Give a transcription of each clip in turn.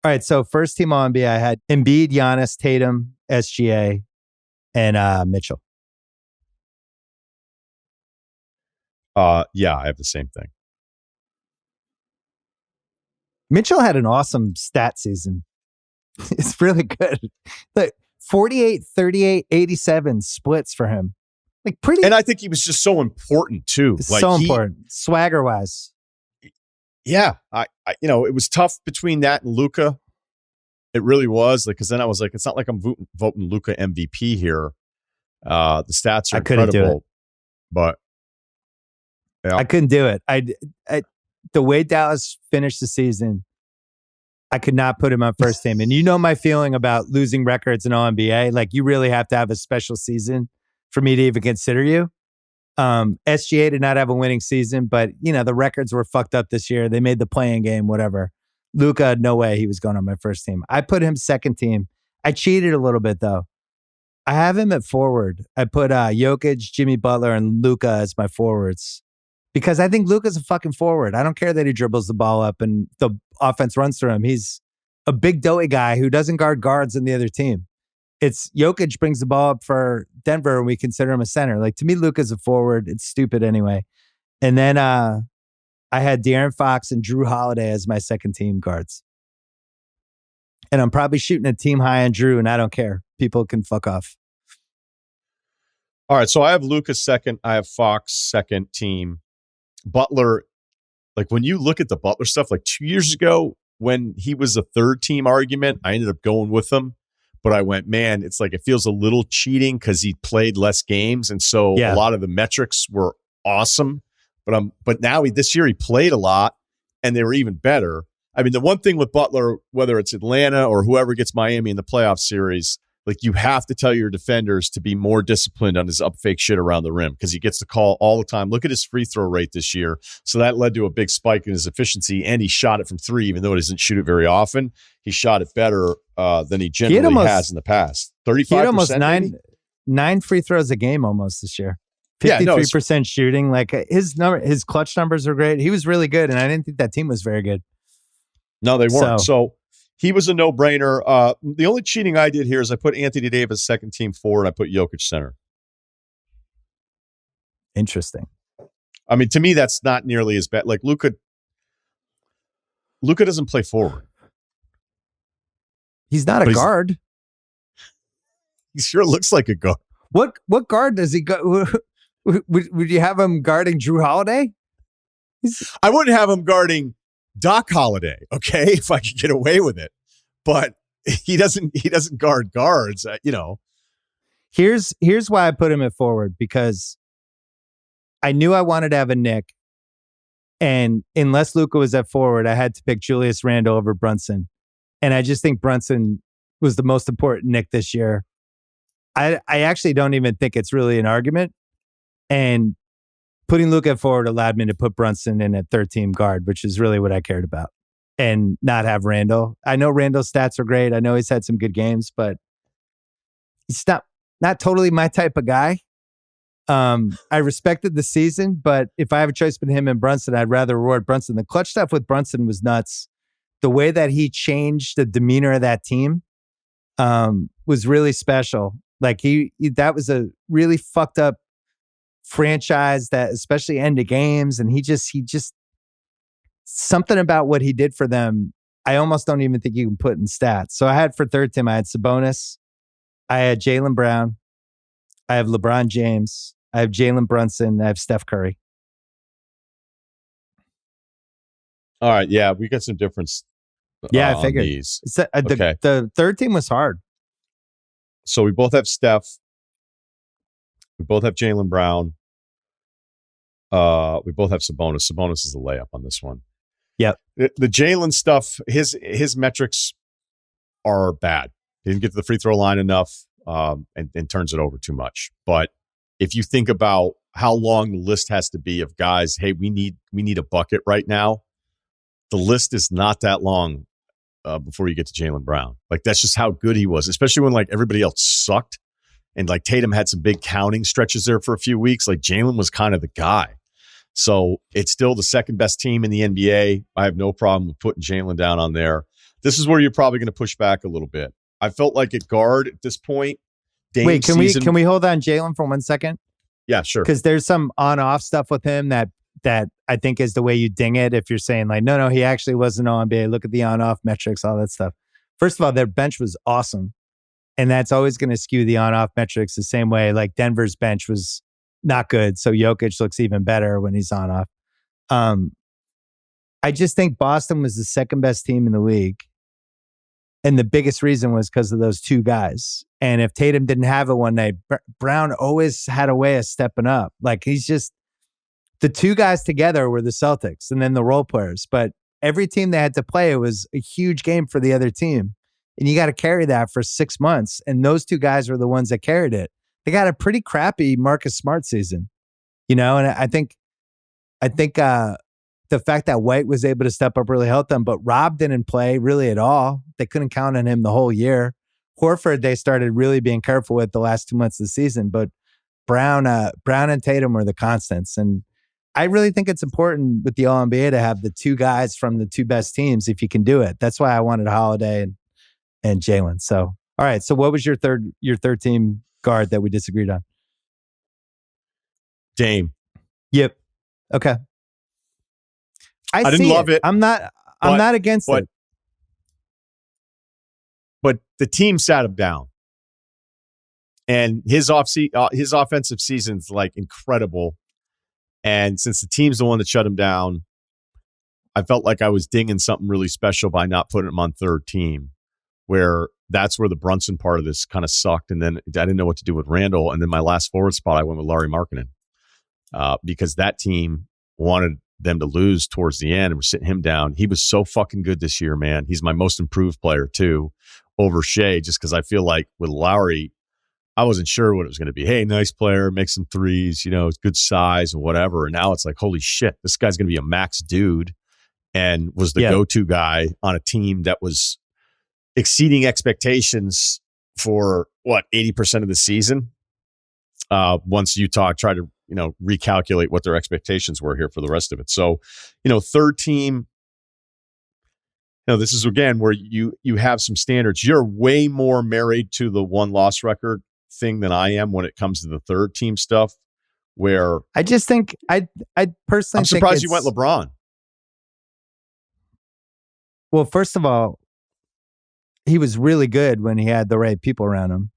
All right, so first team on NBA, I had Embiid, Giannis, Tatum, SGA, and Mitchell. Yeah, I have the same thing. Mitchell had an awesome stat season. It's really good. Like 48, 38, 87 splits for him. Like pretty. And I think he was just so important too. Like so important, swagger wise. Yeah, I it was tough between that and Luka. It really was, like, because then I was like, it's not like I'm voting Luka MVP here. The stats are incredible, but yeah. I couldn't do it. I the way Dallas finished the season, I could not put him on first team. And you know my feeling about losing records in All-NBA. Like, you really have to have a special season for me to even consider you. SGA did not have a winning season, but, the records were fucked up this year. They made the play-in game, whatever. Luka, no way he was going on my first team. I put him second team. I cheated a little bit, though. I have him at forward. I put Jokic, Jimmy Butler, and Luka as my forwards. Because I think Luka's a fucking forward. I don't care that he dribbles the ball up and the offense runs through him. He's a big doughy guy who doesn't guard guards in the other team. It's Jokic brings the ball up for Denver and we consider him a center. Like, to me, Luka's a forward. It's stupid anyway. And then I had De'Aaron Fox and Drew Holiday as my second team guards. And I'm probably shooting a team high on Drew, and I don't care. People can fuck off. All right, so I have Luka second. I have Fox second team. Butler, like, when you look at the Butler stuff, like 2 years ago when he was a third team argument, I ended up going with him. But I went, man, it's like it feels a little cheating because he played less games. And so a lot of the metrics were awesome. But now this year he played a lot and they were even better. I mean, the one thing with Butler, whether it's Atlanta or whoever gets Miami in the playoff series, like, you have to tell your defenders to be more disciplined on his up fake shit around the rim because he gets the call all the time. Look at his free throw rate this year. So that led to a big spike in his efficiency, and he shot it from three, even though he doesn't shoot it very often. He shot it better than he generally has in the past. 35%. He had almost nine free throws a game almost this year. 53% shooting. Like, his clutch numbers are great. He was really good, and I didn't think that team was very good. No, they weren't. So he was a no-brainer. The only cheating I did here is I put Anthony Davis second team forward. I put Jokic center. Interesting. I mean, to me, that's not nearly as bad. Like, Luka doesn't play forward. He's not a guard. He sure looks like a guard. What guard does he go? Would you have him guarding Drew Holiday? I wouldn't have him guarding Doc Holiday, okay, if I could get away with it. But he doesn't guard guards, Here's why I put him at forward, because I knew I wanted to have a Nick, and unless Luka was at forward, I had to pick Julius Randle over Brunson. And I just think Brunson was the most important Nick this year. I actually don't even think it's really an argument. And putting Luka forward allowed me to put Brunson in at third team guard, which is really what I cared about, and not have Randall. I know Randall's stats are great. I know he's had some good games, but he's not totally my type of guy. I respected the season, but if I have a choice between him and Brunson, I'd rather reward Brunson. The clutch stuff with Brunson was nuts. The way that he changed the demeanor of that team was really special. Like, that was a really fucked up franchise that especially ended games, and he just something about what he did for them, I almost don't even think you can put in stats. So I had for third team, I had Sabonis, I had Jaylen Brown, I have LeBron James, I have Jalen Brunson, I have Steph Curry. All right, yeah, we got some difference. I figured these. The third team was hard. So we both have Steph. We both have Jaylen Brown. We both have Sabonis. Sabonis is a layup on this one. Yep. The Jaylen stuff, his metrics are bad. He didn't get to the free throw line enough, and turns it over too much. But if you think about how long the list has to be of guys, hey, we need a bucket right now, the list is not that long before you get to Jaylen Brown. Like, that's just how good he was, especially when, like, everybody else sucked. And, like, Tatum had some big counting stretches there for a few weeks. Like, Jaylen was kind of the guy. So it's still the second best team in the NBA. I have no problem with putting Jaylen down on there. This is where you're probably going to push back a little bit. I felt like at guard at this point. Wait, can we hold on Jalen for 1 second? Yeah, sure. Because there's some on-off stuff with him that I think is the way you ding it. If you're saying like, no, he actually wasn't on-NBA. Look at the on-off metrics, all that stuff. First of all, their bench was awesome. And that's always going to skew the on-off metrics the same way. Like Denver's bench was not good. So Jokic looks even better when he's on-off. I just think Boston was the second best team in the league. And the biggest reason was because of those two guys. And if Tatum didn't have it one night, Brown always had a way of stepping up. Like he's just, the two guys together were the Celtics and then the role players. But every team they had to play, it was a huge game for the other team. And you got to carry that for 6 months. And those two guys were the ones that carried it. They got a pretty crappy Marcus Smart season, and I think the fact that White was able to step up really helped them, but Rob didn't play really at all. They couldn't count on him the whole year. Horford, they started really being careful with the last 2 months of the season, but Brown and Tatum were the constants. And I really think it's important with the All-NBA to have the two guys from the two best teams if you can do it. That's why I wanted Holiday and Jalen. So, all right. So what was your third team guard that we disagreed on? Dame. Yep. Okay. I didn't love it. I'm not against it. But the team sat him down. And his offensive season's like incredible. And since the team's the one that shut him down, I felt like I was dinging something really special by not putting him on third team, where that's where the Brunson part of this kind of sucked. And then I didn't know what to do with Randall. And then my last forward spot, I went with Lauri Markkanen because that team wanted them to lose towards the end and we're sitting him down. He was so fucking good this year, man. He's my most improved player too over Shea, just because I feel like with Lowry, I wasn't sure what it was going to be. Hey, nice player, makes some threes, it's good size and whatever. And now it's like, holy shit, this guy's going to be a max dude and was the go-to guy on a team that was exceeding expectations for 80% of the season. Once Utah tried to, recalculate what their expectations were here for the rest of it. So, third team, this is again where you have some standards. You're way more married to the one loss record thing than I am when it comes to the third team stuff, where I just think I personally I'm surprised you went LeBron. Well, first of all, he was really good when he had the right people around him.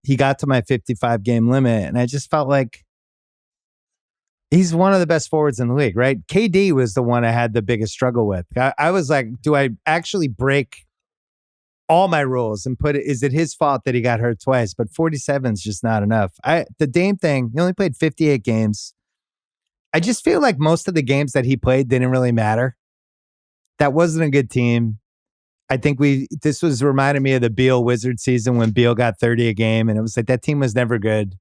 He got to my 55 game limit, and I just felt like he's one of the best forwards in the league, right? KD was the one I had the biggest struggle with. I was like, do I actually break all my rules and is it his fault that he got hurt twice? But 47 is just not enough. The Dame thing, he only played 58 games. I just feel like most of the games that he played didn't really matter. That wasn't a good team. I think this was reminding me of the Beal Wizard season when Beal got 30 a game, and it was like that team was never good.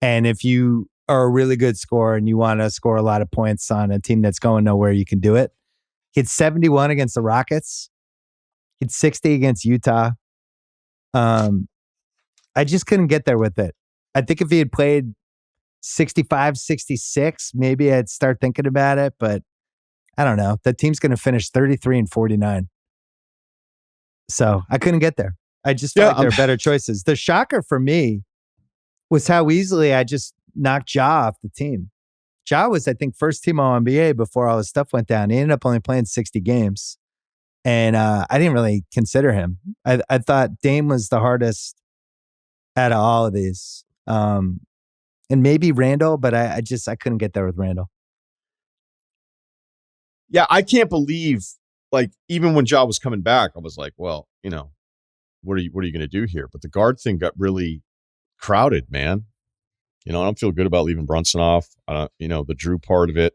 And if you are a really good scorer and you want to score a lot of points on a team that's going nowhere, you can do it. He had 71 against the Rockets. He had 60 against Utah. I just couldn't get there with it. I think if he had played 65, 66, maybe I'd start thinking about it, but I don't know. That team's going to finish 33 and 49. So I couldn't get there. I just felt like there are better choices. The shocker for me was how easily I just knocked Ja off the team. Ja was, I think, first team All-NBA before all this stuff went down. He ended up only playing 60 games. And I didn't really consider him. I thought Dame was the hardest out of all of these. And maybe Randall, but I couldn't get there with Randall. Yeah, I can't believe, like, even when Ja was coming back, I was like, well, what are you going to do here? But the guard thing got really crowded, man. I don't feel good about leaving Brunson off. The Drew part of it.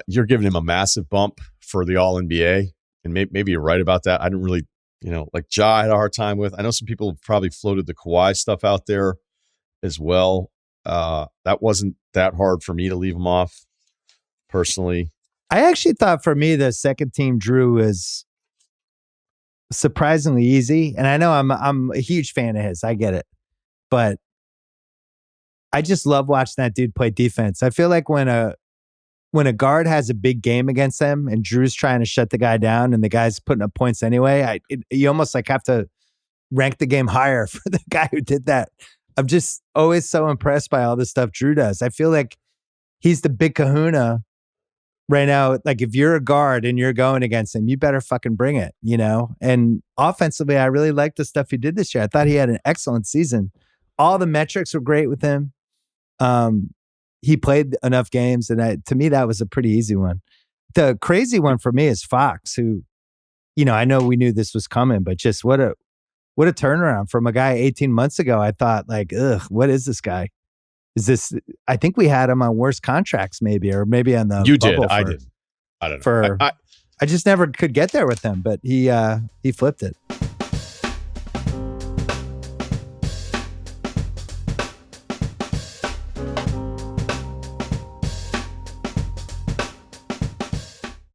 You're giving him a massive bump for the All-NBA. And maybe you're right about that. I didn't really, like Ja I had a hard time with. I know some people have probably floated the Kawhi stuff out there as well. That wasn't that hard for me to leave him off personally. I actually thought for me, the second team Drew is surprisingly easy. And I know I'm a huge fan of his. I get it. But I just love watching that dude play defense. I feel like when a when a guard has a big game against them and Drew's trying to shut the guy down and the guy's putting up points anyway, you almost like have to rank the game higher for the guy who did that. I'm just always so impressed by all the stuff Drew does. I feel like he's the big kahuna right now. Like if you're a guard and you're going against him, you better fucking bring it, you know? And offensively, I really liked the stuff he did this year. I thought he had an excellent season. All the metrics were great with him. He played enough games, and to me, that was a pretty easy one. The crazy one for me is Fox, who, you know, I know we knew this was coming, but just what a turnaround from a guy 18 months ago. I thought like, ugh, what is this guy? Is this? I think we had him on worse contracts, maybe, or maybe on the you did. I did. I don't know. I just never could get there with him, but he flipped it.